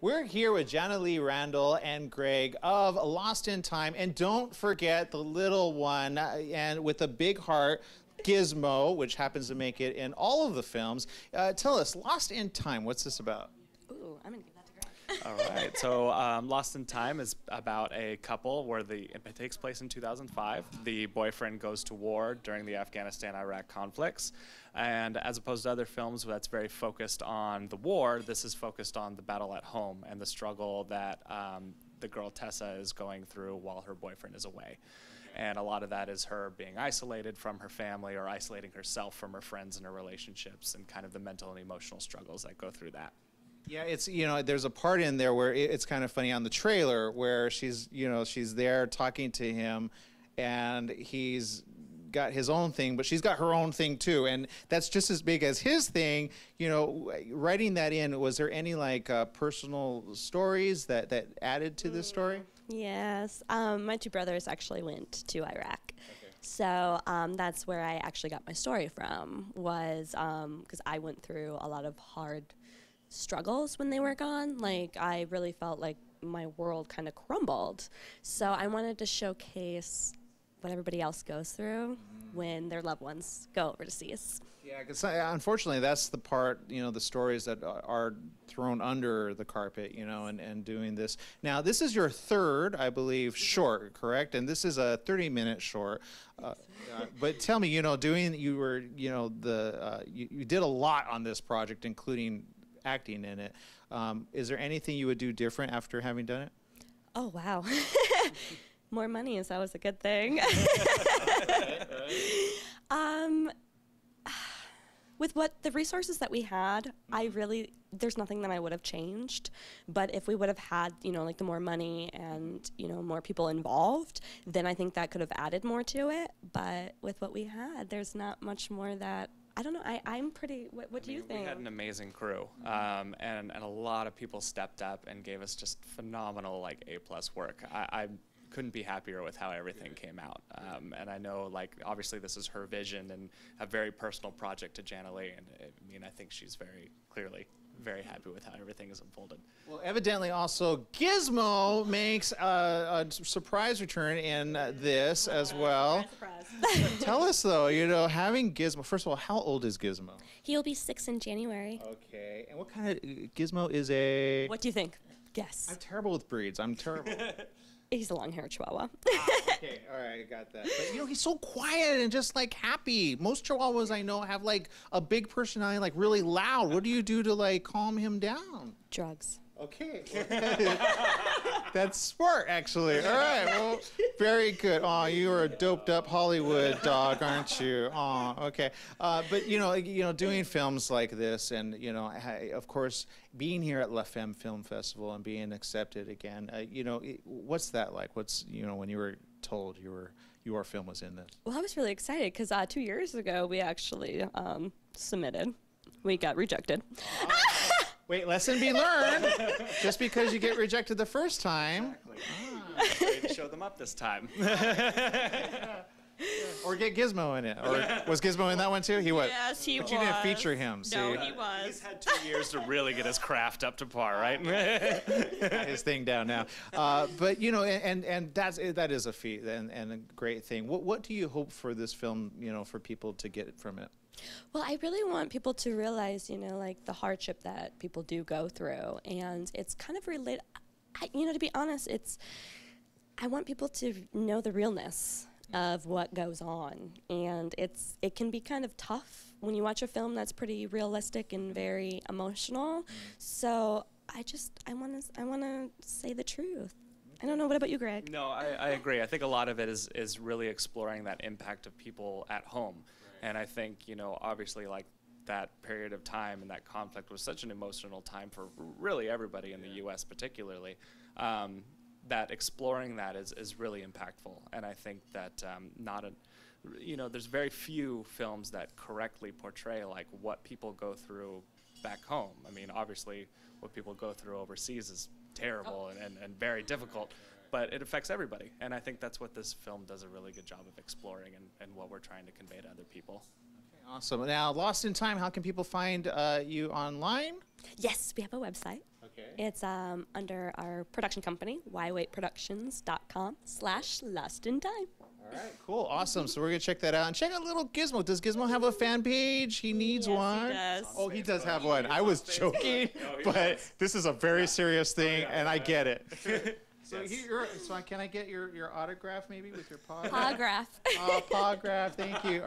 We're here with Jahnna, Randall, and Greg of Lost in Time. And don't forget the little one, and with a big heart, Gizmo, which happens to make it in all of the films. Tell us, Lost in Time, what's this about? Ooh, I'm going to give that to Greg. All right, so Lost in Time is about a couple where it takes place in 2005. The boyfriend goes to war during the Afghanistan-Iraq conflicts, and as opposed to other films that's very focused on the war, this is focused on the battle at home and the struggle that the girl Tessa is going through while her boyfriend is away. And a lot of that is her being isolated from her family or isolating herself from her friends and her relationships and kind of the mental and emotional struggles that go through that. Yeah, it's, there's a part in there where it's kind of funny on the trailer where she's there talking to him and he's got his own thing, but she's got her own thing too. And that's just as big as his thing. Writing that in, was there any personal stories that added to this story? Yes. My two brothers actually went to Iraq. Okay. So that's where I actually got my story from, was because I went through a lot of hard struggles when they were gone. Like, I really felt like my world kind of crumbled. So I wanted to showcase what everybody else goes through when their loved ones go overseas. Yeah, because unfortunately that's the part, the stories that are thrown under the carpet, and doing this. Now, this is your third, I believe, short, correct? And this is a 30-minute short. But tell me, you did a lot on this project, including acting in it. Is there anything you would do different after having done it? Oh, wow. More money is always a good thing. With the resources that we had, there's nothing that I would have changed. But if we would have had, the more money and, more people involved, then I think that could have added more to it. But with what we had, there's not much more that, I don't know, I'm pretty, what do you think? We had an amazing crew, and a lot of people stepped up and gave us just phenomenal, A+ work. I couldn't be happier with how everything came out. And I know, obviously this is her vision and a very personal project to Jahnna, and I think she's very clearly very happy with how everything is unfolded. Well, evidently also Gizmo makes a surprise return in this as well. Surprise. Tell us though, having Gizmo, first of all, how old is Gizmo? He'll be 6 in January. Okay, and what kind of, Gizmo is a... What do you think? Guess. I'm terrible with breeds, I'm terrible. He's a long-haired Chihuahua. Okay, all right, I got that. But he's so quiet and just happy. Most Chihuahuas I know have a big personality, really loud. What do you do to calm him down? Drugs. Okay. That's smart, actually. All right, well, very good. Oh, you are a doped up Hollywood dog, aren't you? Oh, okay. But doing films like this, and of course, being here at La Femme Film Festival and being accepted again, what's that like? What's when you were told your film was in this? Well, I was really excited because 2 years ago we actually submitted. We got rejected. Wait, lesson be learned. Just because you get rejected the first time. Exactly. Ready to show them up this time. Or get Gizmo in it. Or was Gizmo in that one too? He was. Yes, he was. But you didn't feature him. No, he was. He's had 2 years to really get his craft up to par, right? Got his thing down now. But and that is a feat and a great thing. What do you hope for this film? For people to get from it? Well, I really want people to realize, the hardship that people do go through, and it's kind of related. To be honest, I want people to know the realness of what goes on, and it can be kind of tough when you watch a film that's pretty realistic and very emotional. So I want to say the truth. I don't know. What about you, Greg? No, I agree. I think a lot of it is really exploring that impact of people at home. And I think, obviously, that period of time and that conflict was such an emotional time for really everybody in the U.S. particularly, that exploring that is really impactful. And I think that there's very few films that correctly portray what people go through back home. I mean, obviously, what people go through overseas is terrible and very difficult, but it affects everybody. And I think that's what this film does a really good job of exploring and what we're trying to convey to other people. Okay, awesome. Now, Lost in Time, how can people find you online? Yes, we have a website. Okay. It's under our production company, whywaitproductions.com/Lust in Time. All right, cool, awesome. So we're gonna check that out and check out little Gizmo. Does Gizmo have a fan page? He needs Yes, one. he does. Oh, he does have one. I was joking, but this is a very serious thing, and I get it. So, so can I get your autograph maybe with your paw? Pawgraph. Pawgraph. Thank you. All right.